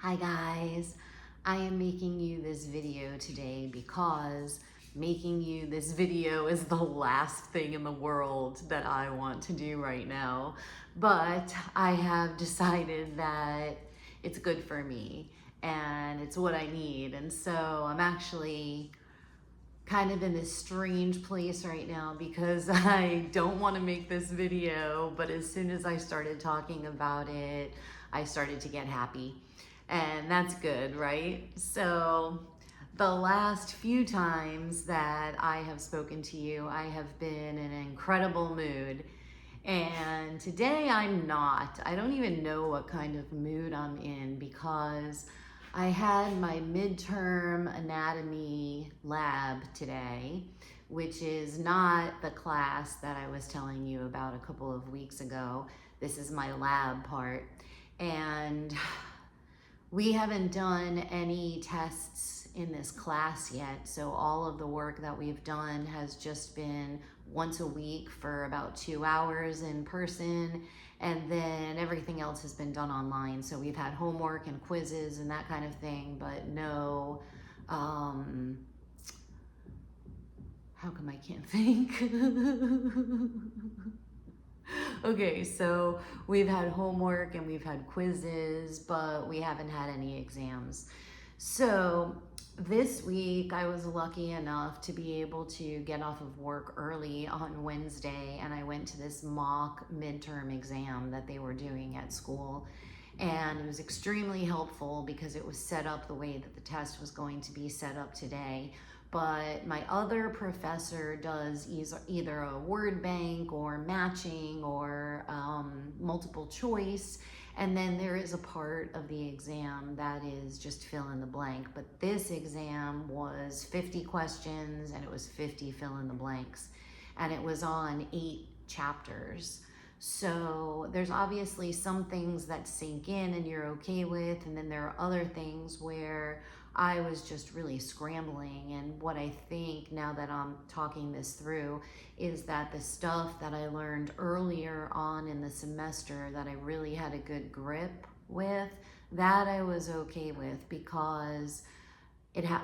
Hi guys, I am making you this video today because making you this video is the last thing in the world that I want to do right now. But I have decided that it's good for me and it's what I need. And so I'm actually kind of in this strange place right now because I don't want to make this video, but as soon as I started talking about it, I started to get happy. And that's good, right? So the last few times that I have spoken to you, I have been in an incredible mood. And today I'm not. I don't even know what kind of mood I'm in because I had my midterm anatomy lab today, which is not the class that I was telling you about a couple of weeks ago. This is my lab part. And we haven't done any tests in this class yet, so all of the work that we've done has just been once a week for about 2 hours in person, and then everything else has been done online. So we've had homework and quizzes and that kind of thing, but no, how come I can't think? Okay, so we've had homework and we've had quizzes, but we haven't had any exams. So this week I was lucky enough to be able to get off of work early on Wednesday, and I went to this mock midterm exam that they were doing at school. And it was extremely helpful because it was set up the way that the test was going to be set up today. But my other professor does either a word bank or matching or multiple choice. And then there is a part of the exam that is just fill in the blank. But this exam was 50 questions and it was 50 fill in the blanks. And it was on 8 chapters. So there's obviously some things that sink in and you're okay with, and then there are other things where I was just really scrambling. And what I think now that I'm talking this through is that the stuff that I learned earlier on in the semester that I really had a good grip with, that I was okay with because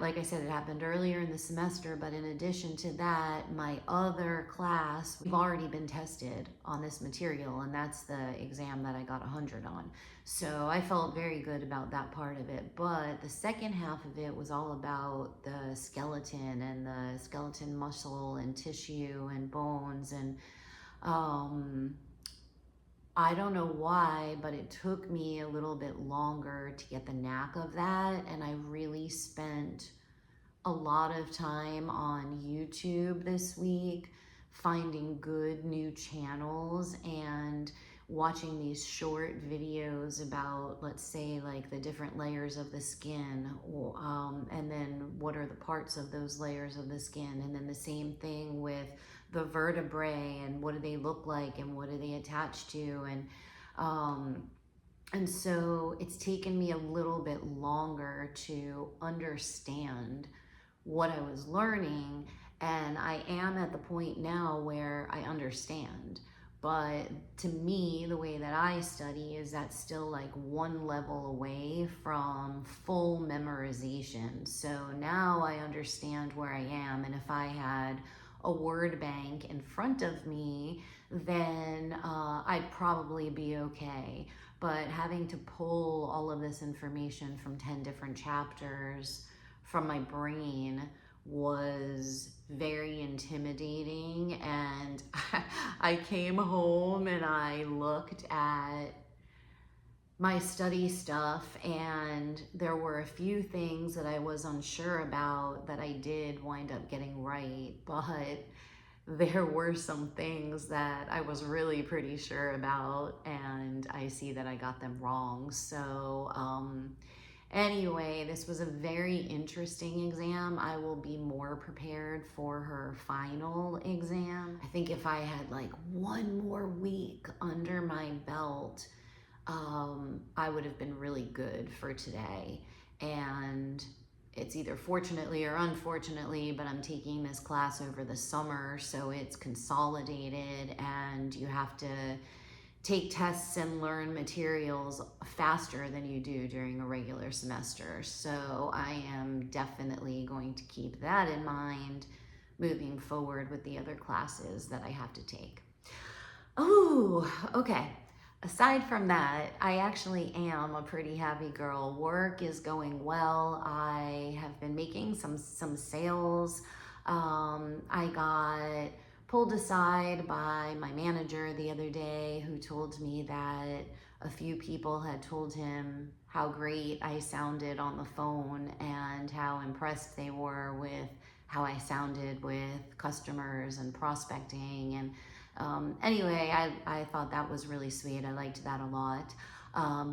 like I said, it happened earlier in the semester, but in addition to that, my other class, we've already been tested on this material, and that's the exam that I got 100 on. So I felt very good about that part of it. But the second half of it was all about the skeleton and the skeleton muscle and tissue and bones. And I don't know why, but it took me a little bit longer to get the knack of that. And I really spent a lot of time on YouTube this week finding good new channels and watching these short videos about, let's say, like the different layers of the skin, and then what are the parts of those layers of the skin, and then the same thing with the vertebrae and what do they look like and what do they attach to, and so it's taken me a little bit longer to understand what I was learning, and I am at the point now where I understand. But to me, the way that I study is that still like one level away from full memorization. So now I understand where I am, and if I had a word bank in front of me, then I'd probably be okay. But having to pull all of this information from 10 different chapters from my brain was very intimidating. And I came home and I looked at my study stuff, and there were a few things that I was unsure about that I did wind up getting right, but there were some things that I was really pretty sure about, and I see that I got them wrong. So anyway, this was a very interesting exam. I will be more prepared for her final exam. I think if I had like one more week under my belt, I would have been really good for today. And it's either fortunately or unfortunately, but I'm taking this class over the summer, so it's consolidated and you have to take tests and learn materials faster than you do during a regular semester. So I am definitely going to keep that in mind moving forward with the other classes that I have to take. Oh, okay. Aside from that, I actually am a pretty happy girl. Work is going well. I have been making some sales. I got pulled aside by my manager the other day, who told me that a few people had told him how great I sounded on the phone and how impressed they were with how I sounded with customers and prospecting. And anyway, I thought that was really sweet. I liked that a lot.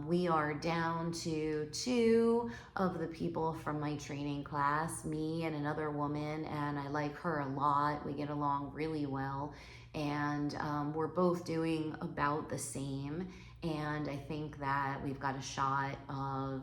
We are down to 2 of the people from my training class, me and another woman, and I like her a lot. We get along really well, and we're both doing about the same. And I think that we've got a shot of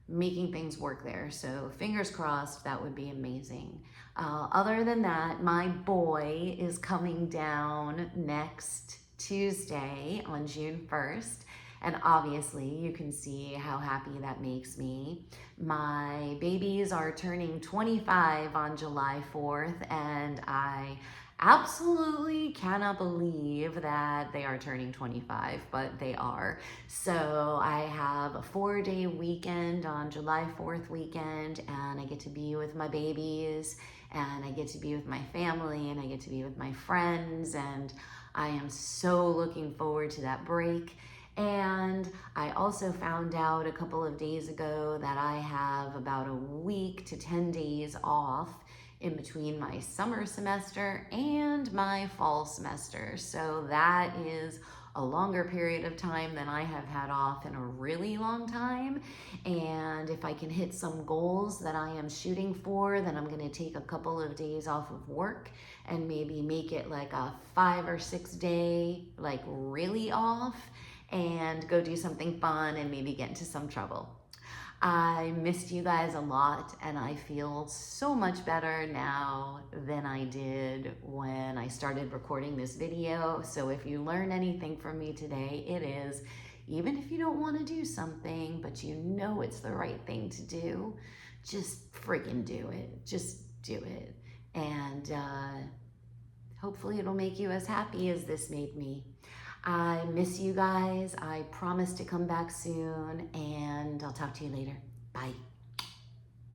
making things work there. So fingers crossed, that would be amazing. Other than that, my boy is coming down next Tuesday on June 1st. And obviously you can see how happy that makes me. My babies are turning 25 on July 4th, and I absolutely cannot believe that they are turning 25, but they are. So I have a 4-day weekend on July 4th weekend, and I get to be with my babies, and I get to be with my family, and I get to be with my friends, and I am so looking forward to that break. And I also found out a couple of days ago that I have about a week to 10 days off in between my summer semester and my fall semester. So that is a longer period of time than I have had off in a really long time. And if I can hit some goals that I am shooting for, then I'm gonna take a couple of days off of work and maybe make it like a 5 or 6 day, like really off, and go do something fun and maybe get into some trouble. I missed you guys a lot, and I feel so much better now than I did when I started recording this video. So if you learn anything from me today, it is, even if you don't want to do something, but you know it's the right thing to do, just freaking do it. Just do it. And hopefully it'll make you as happy as this made me. I miss you guys. I promise to come back soon, and I'll talk to you later. Bye.